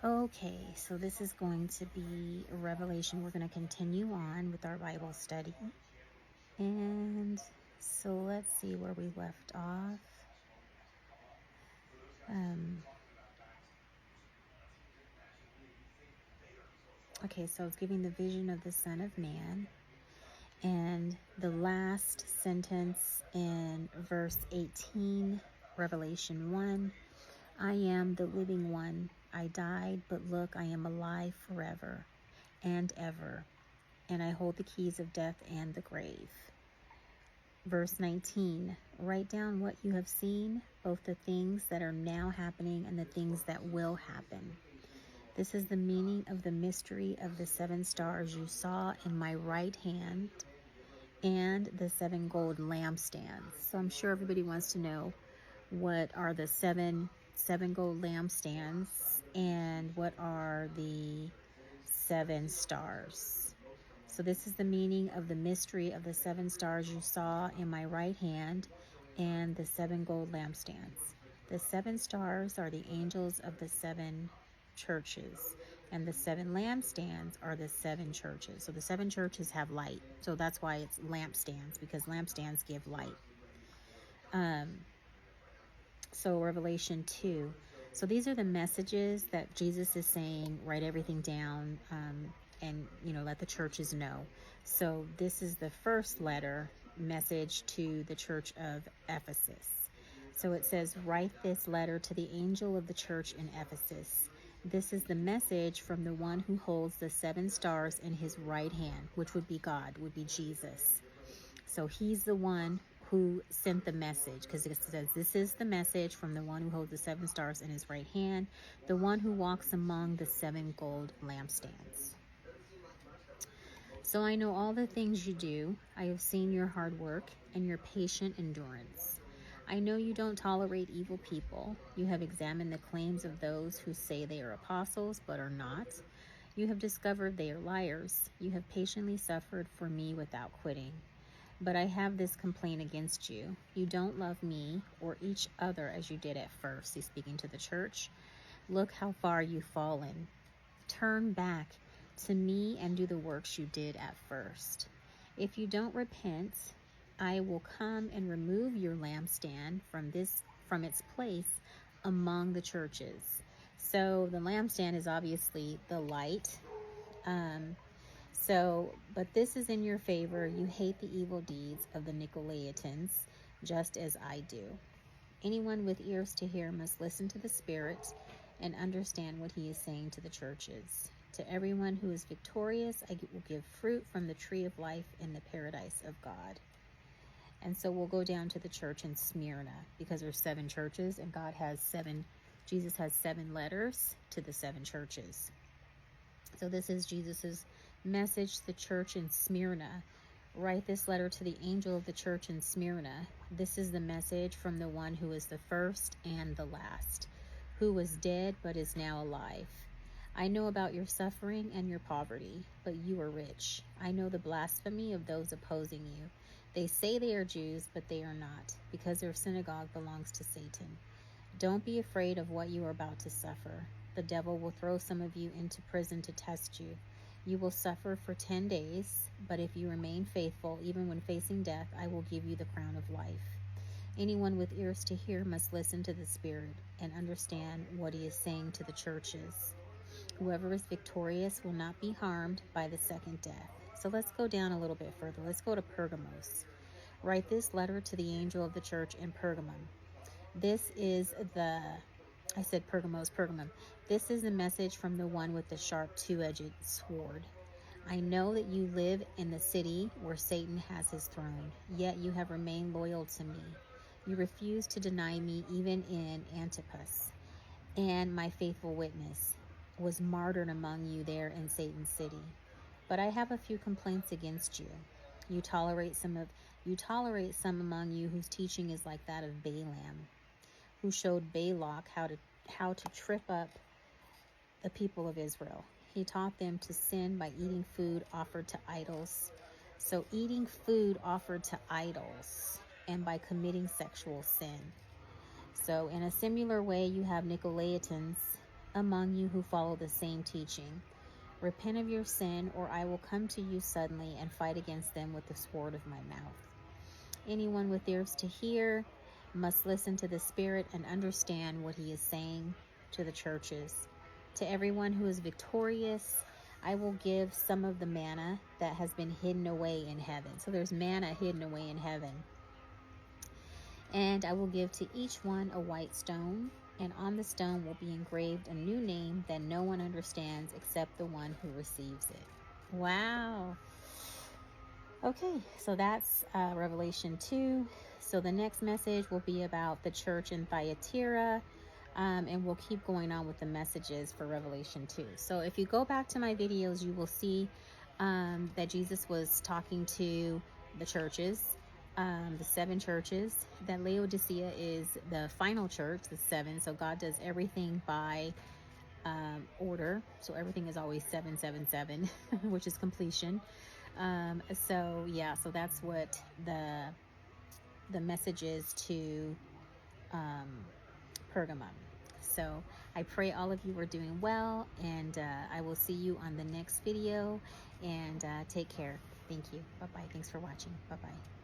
Okay, so this is going to be Revelation. We're going to continue on with our Bible study. And so let's see where we left off. Okay, so it's giving the vision of the Son of Man. And the last sentence in verse 18, Revelation 1, I am the living one. I died, but look, I am alive forever and ever, and I hold the keys of death and the grave. Verse 19, write down what you have seen, both the things that are now happening and the things that will happen. This is the meaning of the mystery of the 7 stars you saw in my right hand and the 7 gold lampstands. So I'm sure everybody wants to know, what are the seven gold lampstands and what are the 7 stars? So this is the meaning of the mystery of the 7 stars you saw in my right hand and the 7 gold lampstands. The 7 stars are the angels of the 7 churches, and the 7 lampstands are the 7 churches. So the 7 churches have light. So that's why it's lampstands, because lampstands give light. So Revelation 2. So these are the messages that Jesus is saying, write everything down, and, let the churches know. So this is the first letter message to the church of Ephesus. So it says, write this letter to the angel of the church in Ephesus. This is the message from the one who holds the 7 stars in his right hand, which would be God, would be Jesus. So he's the one who sent the message, because it says, this is the message from the one who holds the 7 stars in his right hand, the one who walks among the 7 gold lampstands. So I know all the things you do. I have seen your hard work and your patient endurance. I know you don't tolerate evil people. You have examined the claims of those who say they are apostles but are not. You have discovered they are liars. You have patiently suffered for me without quitting. But I have this complaint against you. You don't love me or each other as you did at first. He's speaking to the church. Look how far you've fallen. Turn back to me and do the works you did at first. If you don't repent, I will come and remove your lampstand from its place among the churches. So the lampstand is obviously the light. But this is in your favor. You hate the evil deeds of the Nicolaitans, just as I do. Anyone with ears to hear must listen to the Spirit and understand what he is saying to the churches. To everyone who is victorious, I will give fruit from the tree of life in the paradise of God. And so we'll go down to the church in Smyrna, because there's 7 churches, and Jesus has 7 letters to the 7 churches. So this is Jesus's message to the church in Smyrna. Write this letter to the angel of the church in Smyrna. This is the message from the one who is the first and the last, who was dead but is now alive. I know about your suffering and your poverty, but you are rich. I know the blasphemy of those opposing you. They say they are Jews, but they are not, because their synagogue belongs to Satan. Don't be afraid of what you are about to suffer. The devil will throw some of you into prison to test you. You will suffer for 10 days, but if you remain faithful, even when facing death, I will give you the crown of life. Anyone with ears to hear must listen to the Spirit and understand what he is saying to the churches. Whoever is victorious will not be harmed by the second death. So let's go down a little bit further. Let's go to Pergamos. Write this letter to the angel of the church in Pergamum. This is Pergamum. This is the message from the one with the sharp 2-edged sword. I know that you live in the city where Satan has his throne, yet you have remained loyal to me. You refuse to deny me even in Antipas, and my faithful witness was martyred among you there in Satan's city. But I have a few complaints against you. You tolerate some among you whose teaching is like that of Balaam, who showed Balak how to trip up the people of Israel. He taught them to sin by eating food offered to idols. So eating food offered to idols, and by committing sexual sin. So in a similar way, you have Nicolaitans among you who follow the same teaching. Repent of your sin, or I will come to you suddenly and fight against them with the sword of my mouth. Anyone with ears to hear must listen to the Spirit and understand what he is saying to the churches. To everyone who is victorious, I will give some of the manna that has been hidden away in heaven. So there's manna hidden away in heaven. And I will give to each one a white stone, and on the stone will be engraved a new name that no one understands except the one who receives it. Wow. Okay, so that's Revelation 2. So the next message will be about the church in Thyatira, and we'll keep going on with the messages for Revelation 2. So if you go back to my videos, you will see that Jesus was talking to the churches, the 7 churches, that Laodicea is the final church, the 7. So God does everything by order. So everything is always 777, which is completion. So yeah, so that's what the message is to Pergamum. So I pray all of you are doing well, and I will see you on the next video, and take care. Thank you. Bye-bye. Thanks for watching. Bye-bye.